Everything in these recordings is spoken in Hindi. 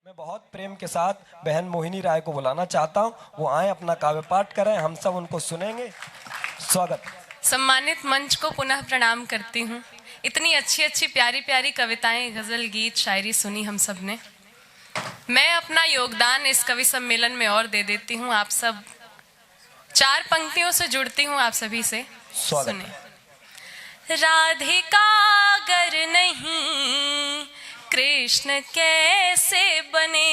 मैं बहुत प्रेम के साथ बहन मोहिनी राय को बुलाना चाहता हूं। वो आए, अपना काव्य पाठ करें, हम सब उनको सुनेंगे। स्वागत। सम्मानित मंच को पुनः प्रणाम करती हूँ। इतनी अच्छी अच्छी प्यारी प्यारी कविताएं, गजल, गीत, शायरी सुनी हम सब ने। मैं अपना योगदान इस कवि सम्मेलन में और दे देती हूँ। आप सब 4 पंक्तियों से जुड़ती हूँ आप सभी से। सुने। राधिका अगर नहीं कृष्ण कैसे बने,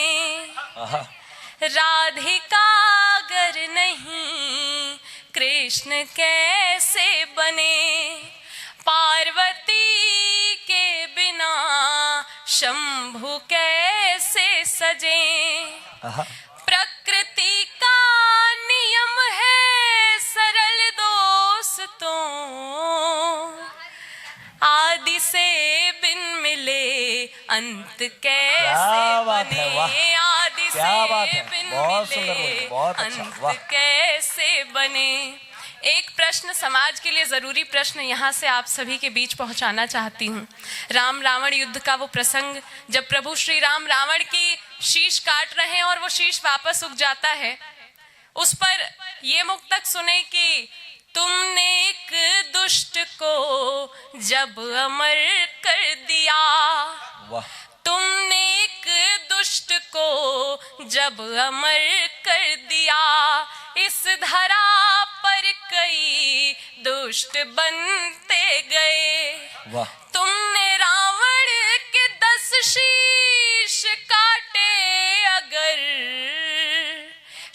राधिका अगर नहीं कृष्ण कैसे बने, पार्वती के बिना शंभु कैसे सजे, प्रकृति का नियम है सरल दोस्तों, आदि से बिन मिले अंत कैसे बने, आदि से बिन मिले अंत कैसे बने। एक प्रश्न, समाज के लिए जरूरी प्रश्न यहाँ से आप सभी के बीच पहुँचाना चाहती हूँ। राम रावण युद्ध का वो प्रसंग, जब प्रभु श्री राम रावण की शीश काट रहे हैं और वो शीश वापस उग जाता है, उस पर ये मुक्तक सुने कि तुमने एक दुष्ट को जब अमर कर दिया, तुमने एक दुष्ट को जब अमर कर दिया, इस धरा पर कई दुष्ट बनते गए, तुमने रावण के 10 शीश काटे, अगर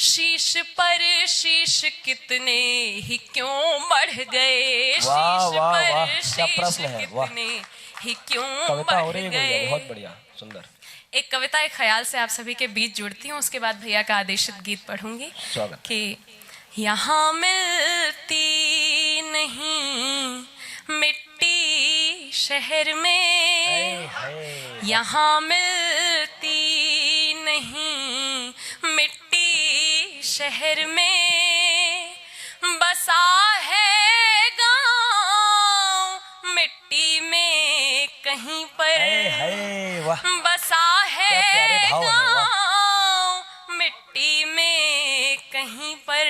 शीश पर शीश कितने ही क्यों बढ़ गए, शीश पर शीश कितने ही क्यों बढ़ गए। बहुत बढ़िया, सुंदर। एक कविता, एक ख्याल से आप सभी के बीच जुड़ती हूँ, उसके बाद भैया का आदेशित गीत पढ़ूंगी कि यहाँ मिलती नहीं मिट्टी शहर में, यहाँ मिलती नहीं मिट्टी शहर में, बसा है गाँव मिट्टी में कहीं पर, बसा है गाँव मिट्टी में कहीं पर।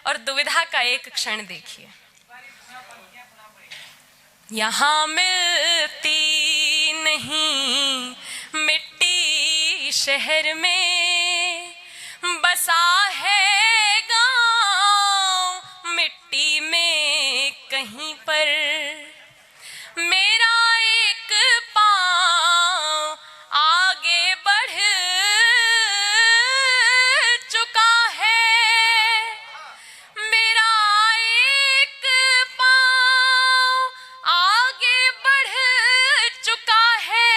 और दुविधा का एक क्षण देखिए, यहाँ मिलती नहीं मिट्टी शहर में, बसा है गाँव मिट्टी में कहीं पर, मेरा एक पाँव आगे बढ़ चुका है, मेरा एक पाँव आगे बढ़ चुका है,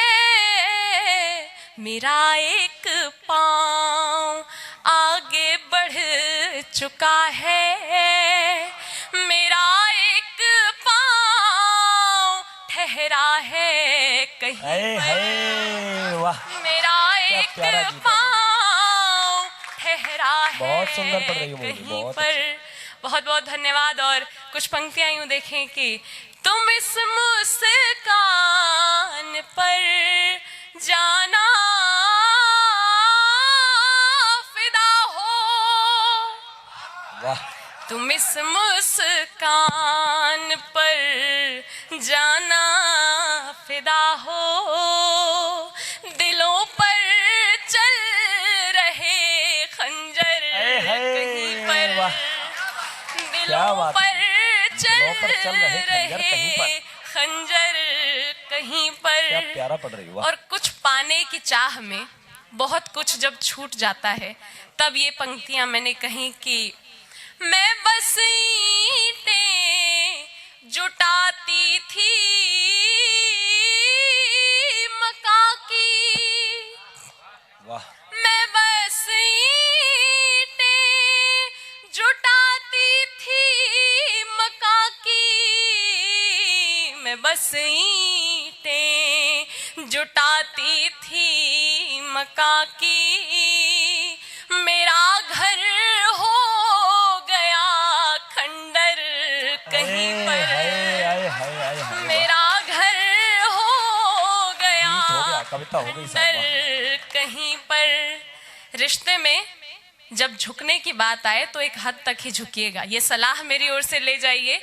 मेरा एक पाँव आगे बढ़ चुका है, मेरा एक पाँव ठहरा है कहीं पर, मेरा एक पाँव ठहरा है कहीं पर। बहुत बहुत धन्यवाद। और कुछ पंक्तियां यूं देखें कि तुम इस मुस्कान पर जाना फिदा हो, तुम इस मुस्कान पर जाना फिदा हो, दिलों पर चल रहे खंजर कहीं पर, दिलों पर चल रहे खंजर कहीं पर। क्या प्यारा पढ़ रही हो। और कुछ पाने की चाह में बहुत कुछ जब छूट जाता है, तब ये पंक्तियां मैंने कही कि मैं बस ईंटें जुटाती थी मका की, मैं बस ईंटें जुटाती थी मका की, मैं बस ईंटें जुटाती थी मका की, मेरा घर हो गया खंडर कहीं पर, मेरा घर हो गया कविता हो गई साहब, डर कहीं पर। रिश्ते में जब झुकने की बात आए तो एक हद तक ही झुकिएगा, ये सलाह मेरी ओर से ले जाइए।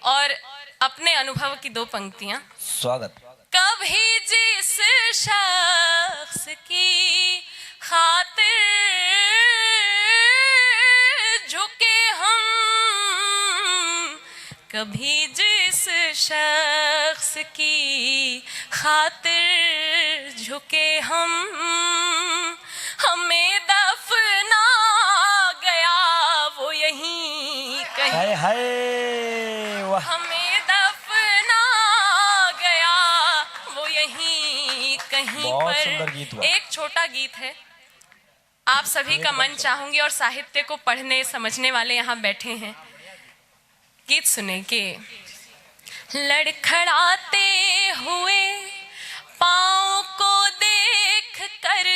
और अपने अनुभव की 2 पंक्तियां। स्वागत। कभी जिस शख्स की खातिर झुके हम, कभी जिस शख्स की खातिर झुके हम, हमें दफना गया वो यहीं कहीं। हाय हाय वाह, हमें दफना गया वो यहीं कहीं बहुत पर। सुंदर गीत हुआ। एक छोटा गीत है, आप सभी का मन चाहूंगी, और साहित्य को पढ़ने समझने वाले यहाँ बैठे हैं। गीत सुने के लड़खड़ाते हुए पाँव को देख कर,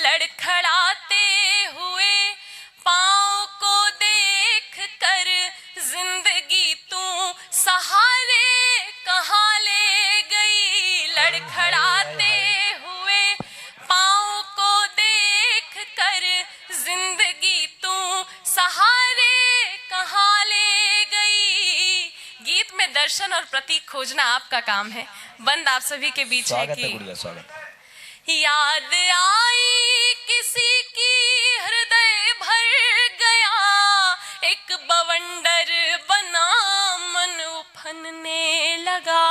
लड़खड़ाते हुए पाँव को देख कर, जिंदगी तू सहारे कहाँ ले गई। लड़खड़ाते हुए पाँव को देख कर, जिंदगी तू सहारे कहाँ ले गई। गीत में दर्शन और प्रतीक खोजना आपका काम है। बंद आप सभी के बीच है स्वागत है कि गुड़िया, स्वागत। याद आई किसी की हृदय भर गया, एक बवंडर बना मन उफनने लगा।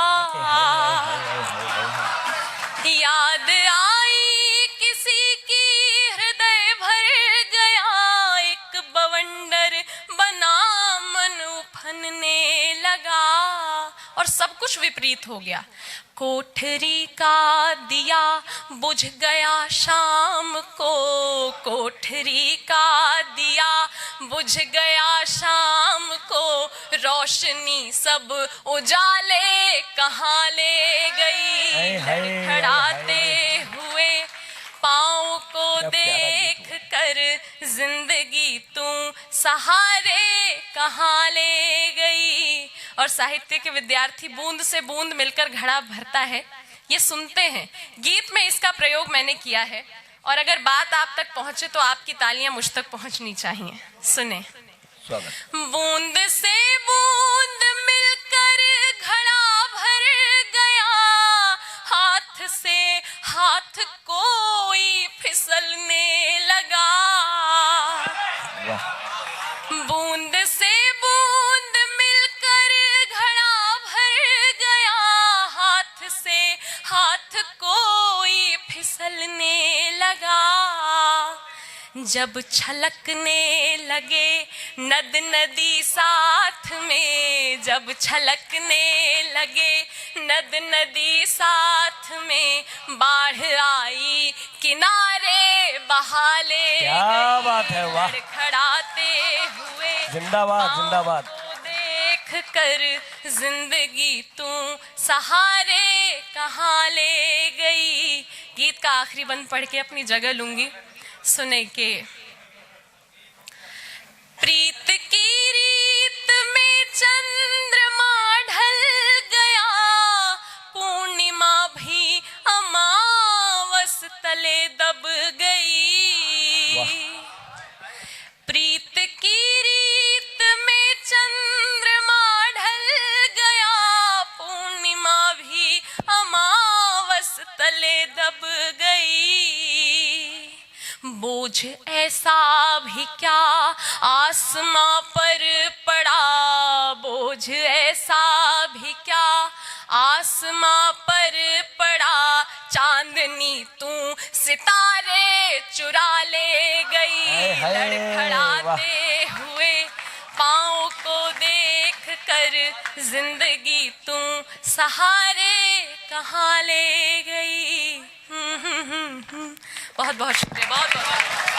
याद आई किसी की हृदय भर गया, एक बवंडर बना मन उफनने लगा। और सब कुछ विपरीत हो गया। कोठरी का दिया बुझ गया शाम को, कोठरी का दिया बुझ गया शाम को, रोशनी सब उजाले कहाँ ले गई। लड़खड़ाते हुए पाँव को देख कर, जिंदगी तू सहारे कहाँ ले गई। और साहित्य के विद्यार्थी बूंद से बूंद मिलकर घड़ा भरता है, ये सुनते हैं। गीत में इसका प्रयोग मैंने किया है, और अगर बात आप तक पहुंचे तो आपकी तालियां मुझ तक पहुंचनी चाहिए। सुने। स्वागत। बूंद से बूंद मिलकर घड़ा भर गया, हाथ से हाथ कोई फिसलने लगा। बूंद से बूंद मिलकर घड़ा भर गया, हाथ से हाथ कोई फिसलने लगा। जब छलकने लगे नद नदी साथ में, जब छलकने लगे नद नदी साथ में, बाढ़ आई किनारे बहाले। क्या बात है, वाह। लड़खड़ाते हुए जिंदाबाद जिंदाबाद। देख कर, जिंदगी तू सहारे कहाँ ले गई। गीत का आखिरी बंद पढ़ के अपनी जगह लूंगी। सुने के प्रीत की रीत में चंद्रमा ढल गया, पूर्णिमा भी अमावस तले दब गई। प्रीत की रीत में चंद्रमा ढल गया, पूर्णिमा भी अमावस तले दब गई। बोझ ऐसा भी क्या आसमां पर पड़ा, बोझ ऐसा भी क्या आसमां पर पड़ा, चांदनी तू सितारे चुरा ले गई। लड़खड़ाते हुए पाँव को देख कर, जिंदगी तू सहारे कहाँ ले गई। बहुत बहुत शुक्रिया, बहुत बहुत।